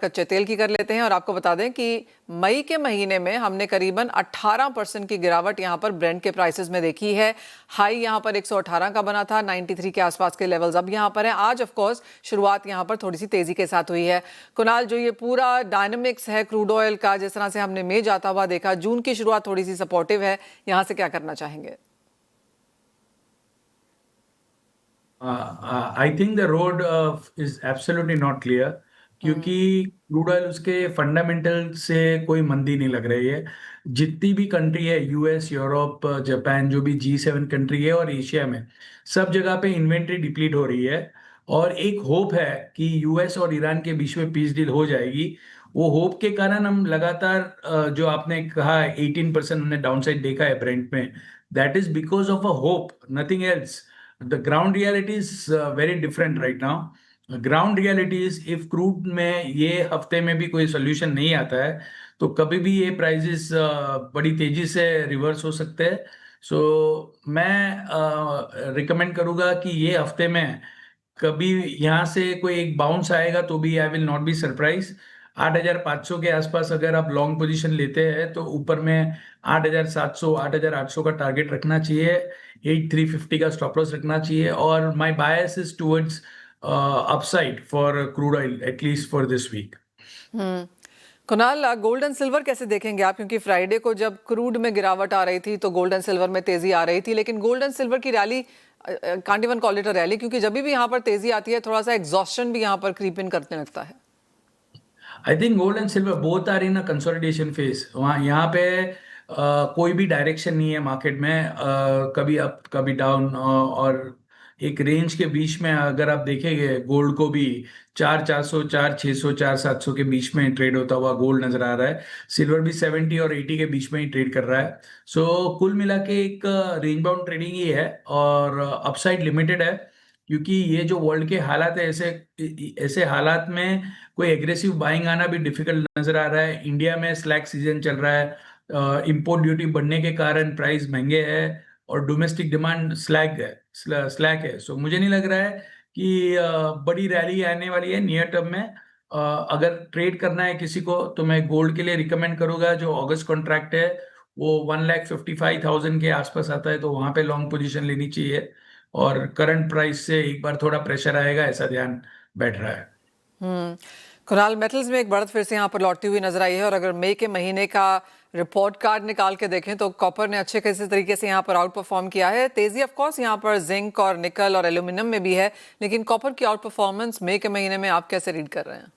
कच्चे तेल की कर लेते हैं और आपको बता दें कि मई के महीने में हमने करीबन 18% की गिरावट यहां पर ब्रेंट के प्राइसेस में देखी है। हाई यहां पर 118 का बना था, 93 के आसपास के लेवल्स अब यहां पर हैं। आज ऑफ कोर्स शुरुआत यहां पर थोड़ी सी तेजी के साथ हुई है। कुणाल, जो ये पूरा डायनामिक्स है क्रूड ऑयल का, जिस तरह से हमने मई जाता हुआ देखा, जून की शुरुआत थोड़ी सी सपोर्टिव है, यहां से क्या करना चाहेंगे? I think the road is absolutely not clear, क्योंकि क्रूड ऑयल उसके फंडामेंटल से कोई मंदी नहीं लग रही है। जितनी भी कंट्री है, यूएस, यूरोप, जापान, जो भी G7 कंट्री है और एशिया में, सब जगह पे इन्वेंट्री डिप्लीट हो रही है। और एक होप है कि यूएस और ईरान के बीच में पीस डील हो जाएगी। वो होप के कारण हम लगातार जो आपने कहा 18% हमने डाउनसाइड देखा है ब्रेंट में, that is because of a hope, nothing else. The ground reality is very different right now. Ground reality is if crude में ये हफ्ते में भी कोई सोल्यूशन नहीं आता है, तो कभी भी ये प्राइसेस बड़ी तेजी से रिवर्स हो सकते हैं। सो मैं रिकमेंड करूँगा कि ये हफ्ते में कभी यहाँ से कोई एक बाउंस आएगा तो भी I will not be surprise. 8,500 के आसपास अगर आप लॉन्ग पोजीशन लेते हैं तो ऊपर में 8,700 8,800 का टारगेट रखना चाहिए। 8,350 का स्टॉप लॉस रखना चाहिए। और my bias is towards upside for crude oil, at least for this week. Kunal, gold and silver कैसे देखेंगे आप? क्योंकि फ्राइडे को जब क्रूड में गिरावट आ रही थी तो गोल्ड एंड सिल्वर में तेजी आ रही थी, लेकिन गोल्ड एंड सिल्वर की rally, can't even call it a rally, क्योंकि जब भी यहाँ पर तेजी आती है थोड़ा सा एग्जॉस्शन भी यहाँ पर क्रीप इन करने लगता है। I think gold and silver both are in a consolidation phase. वहाँ यहाँ पे कोई भी डायरेक्शन नहीं है मार्केट में, कभी अप कभी डाउन। और एक रेंज के बीच में अगर आप देखेंगे गोल्ड को भी, 4,400 4,600 4,700 के बीच में ट्रेड होता हुआ गोल्ड नजर आ रहा है। सिल्वर भी 70 और 80 के बीच में ही ट्रेड कर रहा है। सो कुल मिला के एक रेंज बाउंड ट्रेडिंग ही है और अपसाइड लिमिटेड है। क्योंकि ये जो वर्ल्ड के हालात है, ऐसे ऐसे हालात में कोई एग्रेसिव बाइंग आना भी डिफिकल्ट नजर आ रहा है। इंडिया में स्लैक सीजन चल रहा है, इंपोर्ट ड्यूटी बढ़ने के कारण प्राइस महंगे हैं और डोमेस्टिक डिमांड स्लैक है। सो मुझे नहीं लग रहा है कि बड़ी रैली आने वाली है नियर टर्म में। अगर ट्रेड करना है किसी को तो मैं गोल्ड के लिए रिकमेंड करूंगा। जो अगस्त कॉन्ट्रैक्ट है वो 1,55,000 के आसपास आता है, तो वहां पे लॉन्ग पोजीशन लेनी चाहिए। और करंट प्राइस से एक बार थोड़ा प्रेशर आएगा, ऐसा ध्यान बैठ रहा है। कुणाल, मेटल्स में एक बढ़त फिर से यहाँ पर लौटती हुई नजर आई है और अगर मई के महीने का रिपोर्ट कार्ड निकाल के देखें तो कॉपर ने अच्छे खासे तरीके से यहाँ पर आउट परफॉर्म किया है। तेजी ऑफ कोर्स यहाँ पर जिंक और निकल और एल्यूमिनियम में भी है, लेकिन कॉपर की आउट परफॉर्मेंस मई के महीने में आप कैसे रीड कर रहे हैं?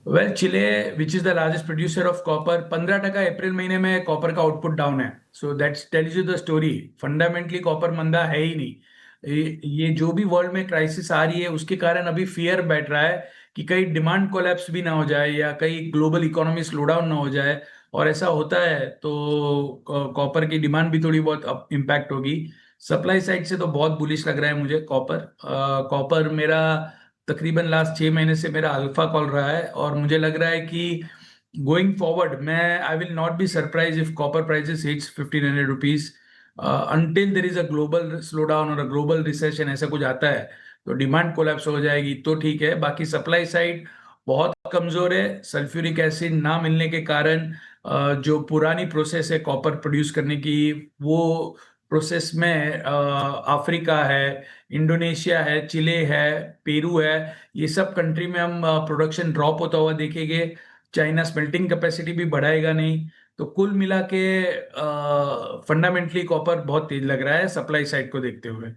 Well, Chile which is the largest producer of copper, 15% अप्रैल महीने में कॉपर का आउटपुट डाउन है। So that's tells you the story. Fundamentally copper मंदा है ही नहीं। ये जो भी वर्ल्ड में क्राइसिस आ रही है उसके कारण अभी फियर बैठ रहा है कि कहीं डिमांड कोलैप्स भी ना हो जाए या कहीं ग्लोबल इकोनॉमी स्लो डाउन ना हो जाए। और ऐसा होता है तो कॉपर की डिमांड भी थोड़ी बहुत इम्पैक्ट होगी। सप्लाई साइड से तो बहुत बुलिश लग रहा है मुझे कॉपर। कॉपर मेरा तकरीबन लास्ट 6 महीने से मेरा अल्फा कॉल रहा है और मुझे लग रहा है कि गोइंग फॉरवर्ड मैं I will not be surprise if copper prices hits 1,500 rupees. Until there is a global slow down और अ ग्लोबल रिसेशन, ऐसा कुछ आता है तो डिमांड कोलैप्स हो जाएगी तो ठीक है। बाकी सप्लाई साइड बहुत कमजोर है। सल्फ्यूरिक एसिड ना मिलने के कारण जो पुरानी प्रोसेस है कॉपर प्रोड्यूस करने की, वो प्रोसेस में अफ्रीका है, इंडोनेशिया है, चिले है, पेरू है, ये सब कंट्री में हम प्रोडक्शन ड्रॉप होता हुआ देखेंगे। चाइना स्मेल्टिंग कैपेसिटी भी बढ़ाएगा नहीं। तो कुल मिला के फंडामेंटली कॉपर बहुत तेज लग रहा है सप्लाई साइड को देखते हुए।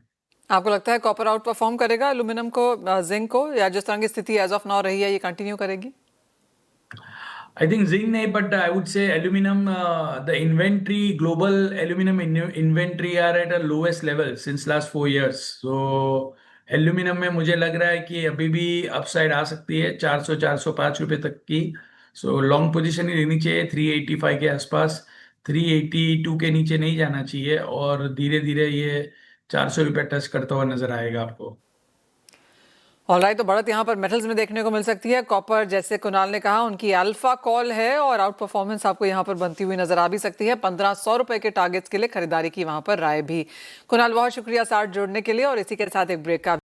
आपको लगता है कॉपर आउट परफॉर्म करेगा एल्यूमिनियम को, जिंक को, या जिस तरह की स्थिति एज ऑफ नाउ रही है ये कंटिन्यू करेगी? I think zinc नहीं, but I would say aluminum, the inventory, global aluminum inventory are at a lowest level since last 4 years. So aluminum में मुझे लग रहा है कि अभी भी अपसाइड आ सकती है 400 405 रुपए तक की। सो लॉन्ग पोजीशन ही लेनी चाहिए 385 के आसपास। 382 के नीचे नहीं जाना चाहिए और धीरे धीरे ये 400 रुपये टच करता हुआ नजर आएगा आपको। ऑलराइट, तो बढ़त यहाँ पर मेटल्स में देखने को मिल सकती है। कॉपर, जैसे कुणाल ने कहा, उनकी अल्फा कॉल है और आउट परफॉर्मेंस आपको यहाँ पर बनती हुई नजर आ भी सकती है। 1,500 रुपए के टारगेट्स के लिए खरीदारी की वहां पर राय भी। कुणाल, बहुत शुक्रिया साथ जुड़ने के लिए और इसी के साथ एक ब्रेक का